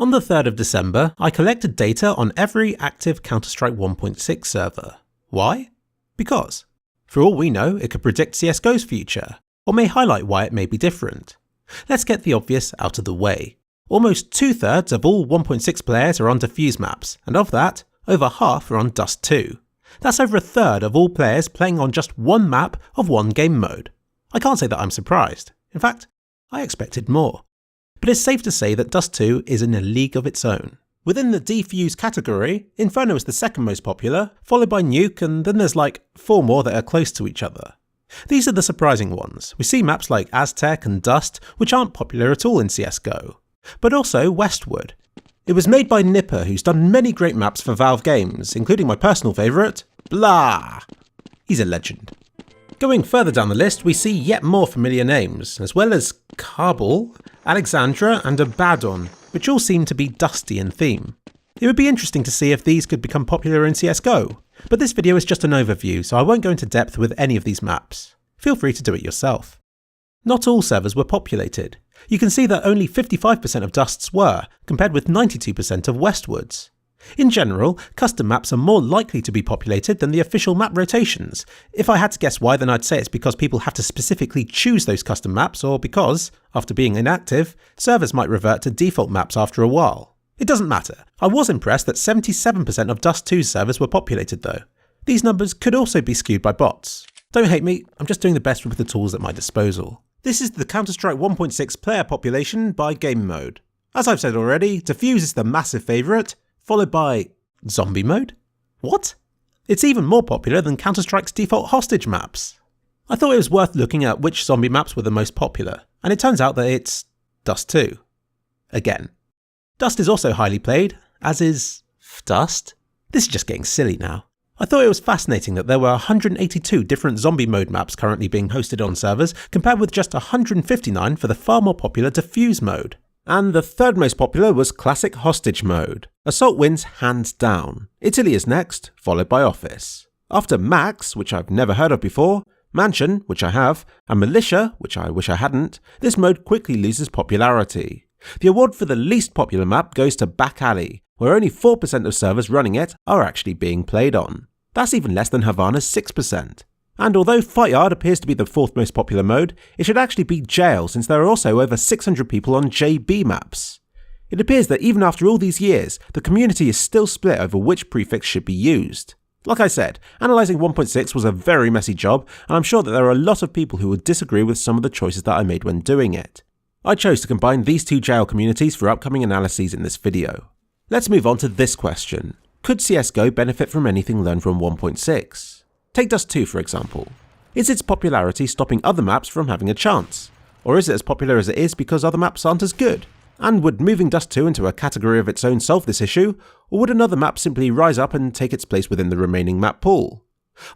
On the 3rd of December, I collected data on every active Counter-Strike 1.6 server. Why? Because, for all we know, it could predict CSGO's future, or may highlight why it may be different. Let's get the obvious out of the way. Almost 2/3 of all 1.6 players are on Defuse maps, and of that, over half are on Dust2. That's over 1/3 of all players playing on just one map of one game mode. I can't say that I'm surprised. In fact, I expected more. But it's safe to say that Dust2 is in a league of its own. Within the Defuse category, Inferno is the second most popular, followed by Nuke, and then there's like 4 more that are close to each other. These are the surprising ones. We see maps like Aztec and Dust, which aren't popular at all in CSGO. But also Westwood. It was made by Nipper, who's done many great maps for Valve games, including my personal favourite, Blah. He's a legend. Going further down the list, we see yet more familiar names, as well as Kabul, Alexandra and Abaddon, which all seem to be dusty in theme. It would be interesting to see if these could become popular in CSGO, but this video is just an overview, so I won't go into depth with any of these maps. Feel free to do it yourself. Not all servers were populated. You can see that only 55% of Dusts were, compared with 92% of Westwoods. In general, custom maps are more likely to be populated than the official map rotations. If I had to guess why, then I'd say it's because people have to specifically choose those custom maps, or because, after being inactive, servers might revert to default maps after a while. It doesn't matter. I was impressed that 77% of Dust2's servers were populated though. These numbers could also be skewed by bots. Don't hate me, I'm just doing the best with the tools at my disposal. This is the Counter-Strike 1.6 player population by game mode. As I've said already, Defuse is the massive favourite, followed by zombie mode? What? It's even more popular than Counter-Strike's default hostage maps. I thought it was worth looking at which zombie maps were the most popular, and it turns out that it's Dust2. Again. Dust is also highly played, as is Dust. This is just getting silly now. I thought it was fascinating that there were 182 different zombie mode maps currently being hosted on servers, compared with just 159 for the far more popular Defuse mode. And the third most popular was Classic Hostage mode. Assault wins hands down. Italy is next, followed by Office. After Max, which I've never heard of before, Mansion, which I have, and Militia, which I wish I hadn't, this mode quickly loses popularity. The award for the least popular map goes to Back Alley, where only 4% of servers running it are actually being played on. That's even less than Havana's 6%. And although Fight Yard appears to be the 4th most popular mode, it should actually be Jail, since there are also over 600 people on JB maps. It appears that even after all these years, the community is still split over which prefix should be used. Like I said, analysing 1.6 was a very messy job, and I'm sure that there are a lot of people who would disagree with some of the choices that I made when doing it. I chose to combine these two Jail communities for upcoming analyses in this video. Let's move on to this question. Could CSGO benefit from anything learned from 1.6? Take Dust2 for example. Is its popularity stopping other maps from having a chance? Or is it as popular as it is because other maps aren't as good? And would moving Dust2 into a category of its own solve this issue? Or would another map simply rise up and take its place within the remaining map pool?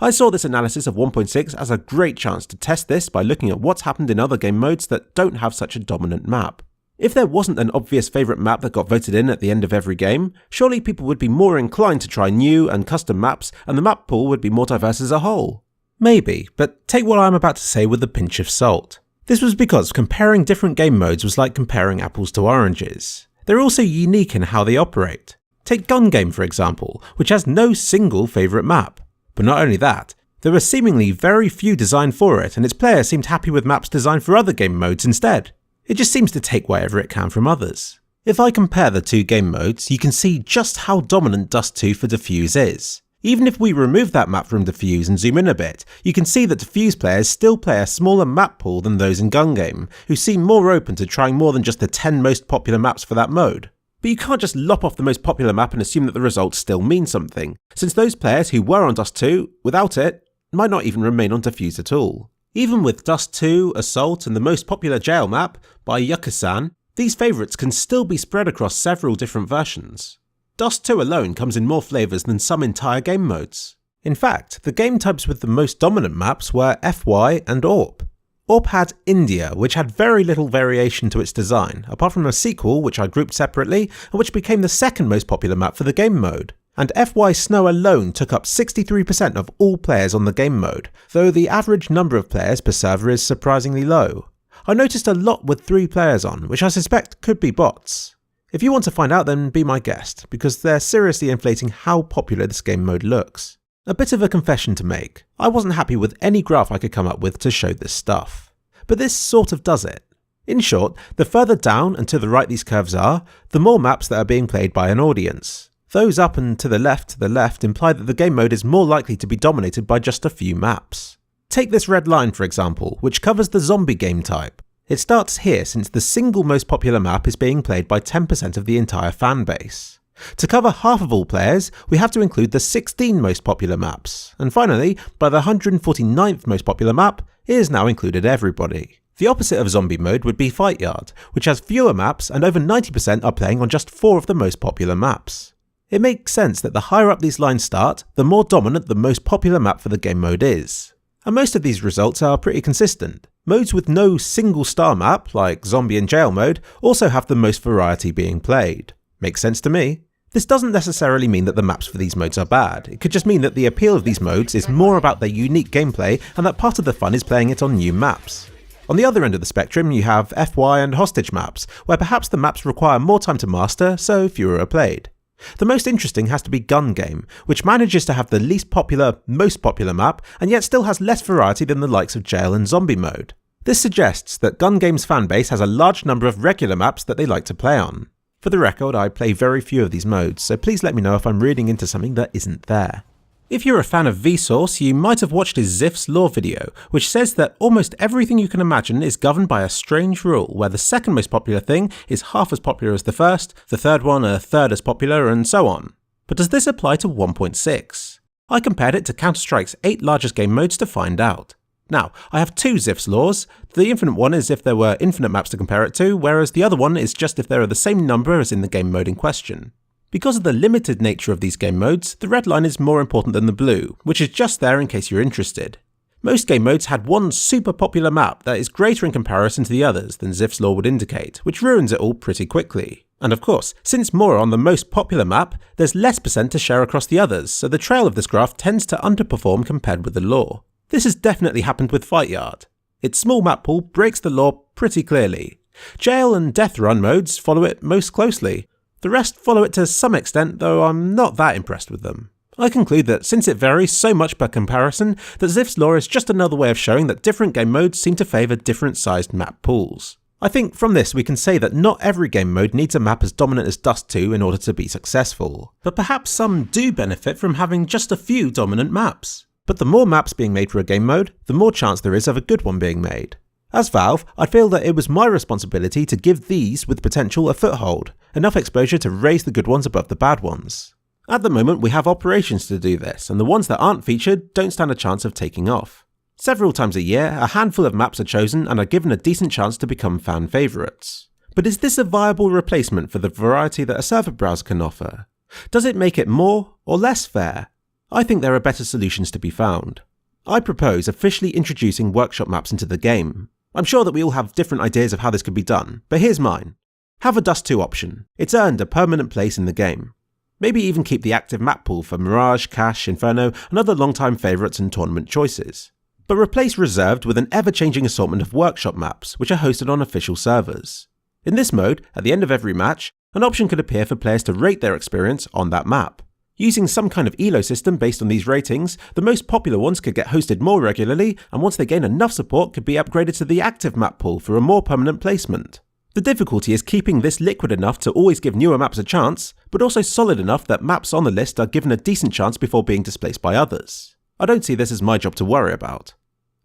I saw this analysis of 1.6 as a great chance to test this by looking at what's happened in other game modes that don't have such a dominant map. If there wasn't an obvious favourite map that got voted in at the end of every game, surely people would be more inclined to try new and custom maps and the map pool would be more diverse as a whole. Maybe, but take what I'm about to say with a pinch of salt. This was because comparing different game modes was like comparing apples to oranges. They're also unique in how they operate. Take Gungame for example, which has no single favourite map. But not only that, there were seemingly very few designed for it and its players seemed happy with maps designed for other game modes instead. It just seems to take whatever it can from others. If I compare the two game modes, you can see just how dominant Dust2 for Defuse is. Even if we remove that map from Defuse and zoom in a bit, you can see that Defuse players still play a smaller map pool than those in Gungame, who seem more open to trying more than just the 10 most popular maps for that mode. But you can't just lop off the most popular map and assume that the results still mean something, since those players who were on Dust2, without it, might not even remain on Defuse at all. Even with Dust2, Assault and the most popular Jail map, by Yuka-san, these favourites can still be spread across several different versions. Dust2 alone comes in more flavours than some entire game modes. In fact, the game types with the most dominant maps were FY and AWP. AWP had India, which had very little variation to its design, apart from a sequel which I grouped separately and which became the second most popular map for the game mode. And FY Snow alone took up 63% of all players on the game mode, though the average number of players per server is surprisingly low. I noticed a lot with 3 players on, which I suspect could be bots. If you want to find out, then be my guest, because they're seriously inflating how popular this game mode looks. A bit of a confession to make, I wasn't happy with any graph I could come up with to show this stuff. But this sort of does it. In short, the further down and to the right these curves are, the more maps that are being played by an audience. Those up and to the left imply that the game mode is more likely to be dominated by just a few maps. Take this red line for example, which covers the zombie game type. It starts here since the single most popular map is being played by 10% of the entire fan base. To cover half of all players, we have to include the 16 most popular maps, and finally, by the 149th most popular map, it has now included everybody. The opposite of zombie mode would be Fight Yard, which has fewer maps and over 90% are playing on just 4 of the most popular maps. It makes sense that the higher up these lines start, the more dominant the most popular map for the game mode is. And most of these results are pretty consistent. Modes with no single star map, like Zombie and Jail mode, also have the most variety being played. Makes sense to me. This doesn't necessarily mean that the maps for these modes are bad, it could just mean that the appeal of these modes is more about their unique gameplay and that part of the fun is playing it on new maps. On the other end of the spectrum you have FY and Hostage maps, where perhaps the maps require more time to master, so fewer are played. The most interesting has to be Gungame, which manages to have the least popular, most popular map, and yet still has less variety than the likes of Jail and Zombie mode. This suggests that Gungame's fanbase has a large number of regular maps that they like to play on. For the record, I play very few of these modes, so please let me know if I'm reading into something that isn't there. If you're a fan of Vsauce, you might have watched his Zipfs lore video, which says that almost everything you can imagine is governed by a strange rule, where the second most popular thing is half as popular as the first, the third one a third as popular, and so on. But does this apply to 1.6? I compared it to Counter-Strike's 8 largest game modes to find out. Now, I have 2 Zipfs lores. The infinite one is if there were infinite maps to compare it to, whereas the other one is just if there are the same number as in the game mode in question. Because of the limited nature of these game modes, the red line is more important than the blue, which is just there in case you're interested. Most game modes had one super popular map that is greater in comparison to the others than Zipfs lore would indicate, which ruins it all pretty quickly. And of course, since more are on the most popular map, there's less percent to share across the others, so the trail of this graph tends to underperform compared with the lore. This has definitely happened with Fight Yard. Its small map pool breaks the law pretty clearly. Jail and Death Run modes follow it most closely. The rest follow it to some extent, though I'm not that impressed with them. I conclude that since it varies so much per comparison, that Zipfs lore is just another way of showing that different game modes seem to favour different sized map pools. I think from this we can say that not every game mode needs a map as dominant as Dust2 in order to be successful, but perhaps some do benefit from having just a few dominant maps. But the more maps being made for a game mode, the more chance there is of a good one being made. As Valve, I feel that it was my responsibility to give these with potential a foothold, enough exposure to raise the good ones above the bad ones. At the moment we have operations to do this, and the ones that aren't featured don't stand a chance of taking off. Several times a year, a handful of maps are chosen and are given a decent chance to become fan favourites. But is this a viable replacement for the variety that a server browser can offer? Does it make it more or less fair? I think there are better solutions to be found. I propose officially introducing workshop maps into the game. I'm sure that we all have different ideas of how this could be done, but here's mine. Have a Dust2 option. It's earned a permanent place in the game. Maybe even keep the active map pool for Mirage, Cache, Inferno, and other long-time favourites and tournament choices. But replace Reserved with an ever-changing assortment of workshop maps, which are hosted on official servers. In this mode, at the end of every match, an option could appear for players to rate their experience on that map. Using some kind of elo system based on these ratings, the most popular ones could get hosted more regularly, and once they gain enough support could be upgraded to the active map pool for a more permanent placement. The difficulty is keeping this liquid enough to always give newer maps a chance, but also solid enough that maps on the list are given a decent chance before being displaced by others. I don't see this as my job to worry about.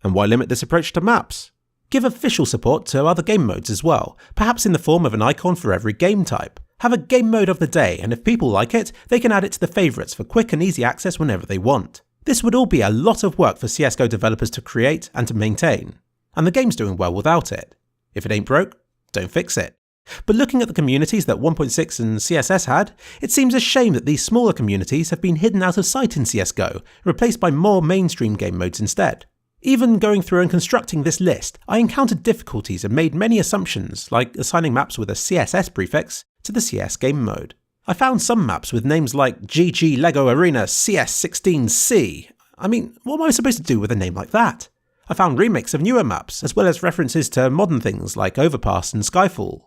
And why limit this approach to maps? Give official support to other game modes as well, perhaps in the form of an icon for every game type. Have a game mode of the day, and if people like it, they can add it to the favourites for quick and easy access whenever they want. This would all be a lot of work for CSGO developers to create and to maintain, and the game's doing well without it. If it ain't broke, don't fix it. But looking at the communities that 1.6 and CSS had, it seems a shame that these smaller communities have been hidden out of sight in CSGO, replaced by more mainstream game modes instead. Even going through and constructing this list, I encountered difficulties and made many assumptions, like assigning maps with a CSS prefix to the CS game mode. I found some maps with names like GG Lego Arena CS16C. I mean, what am I supposed to do with a name like that? I found remakes of newer maps, as well as references to modern things like Overpass and Skyfall.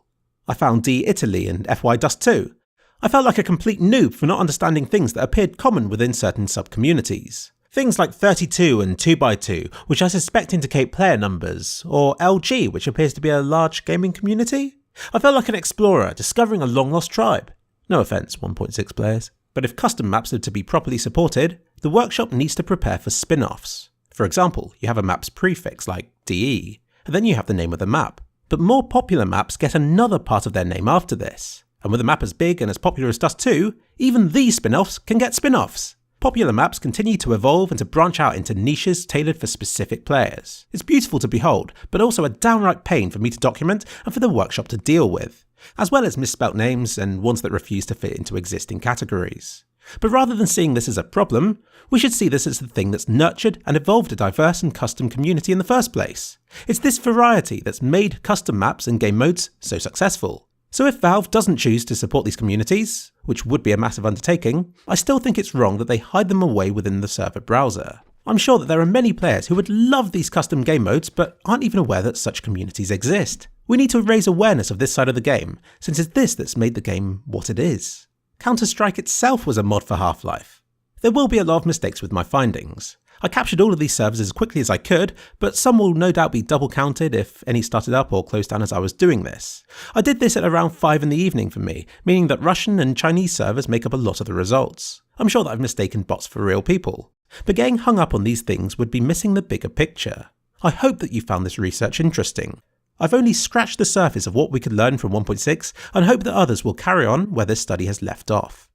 I found D Italy and FY Dust2. I felt like a complete noob for not understanding things that appeared common within certain sub-communities. Things like 32 and 2x2, which I suspect indicate player numbers, or LG, which appears to be a large gaming community. I felt like an explorer discovering a long-lost tribe. No offence, 1.6 players. But if custom maps are to be properly supported, the workshop needs to prepare for spin-offs. For example, you have a map's prefix like DE, and then you have the name of the map. But more popular maps get another part of their name after this. And with a map as big and as popular as Dust2, even these spin-offs can get spin-offs. Popular maps continue to evolve and to branch out into niches tailored for specific players. It's beautiful to behold, but also a downright pain for me to document and for the workshop to deal with, as well as misspelt names and ones that refuse to fit into existing categories. But rather than seeing this as a problem, we should see this as the thing that's nurtured and evolved a diverse and custom community in the first place. It's this variety that's made custom maps and game modes so successful. So if Valve doesn't choose to support these communities, which would be a massive undertaking, I still think it's wrong that they hide them away within the server browser. I'm sure that there are many players who would love these custom game modes but aren't even aware that such communities exist. We need to raise awareness of this side of the game, since it's this that's made the game what it is. Counter-Strike itself was a mod for Half-Life. There will be a lot of mistakes with my findings. I captured all of these servers as quickly as I could, but some will no doubt be double counted if any started up or closed down as I was doing this. I did this at around 5 in the evening for me, meaning that Russian and Chinese servers make up a lot of the results. I'm sure that I've mistaken bots for real people, but getting hung up on these things would be missing the bigger picture. I hope that you found this research interesting. I've only scratched the surface of what we could learn from 1.6 and hope that others will carry on where this study has left off.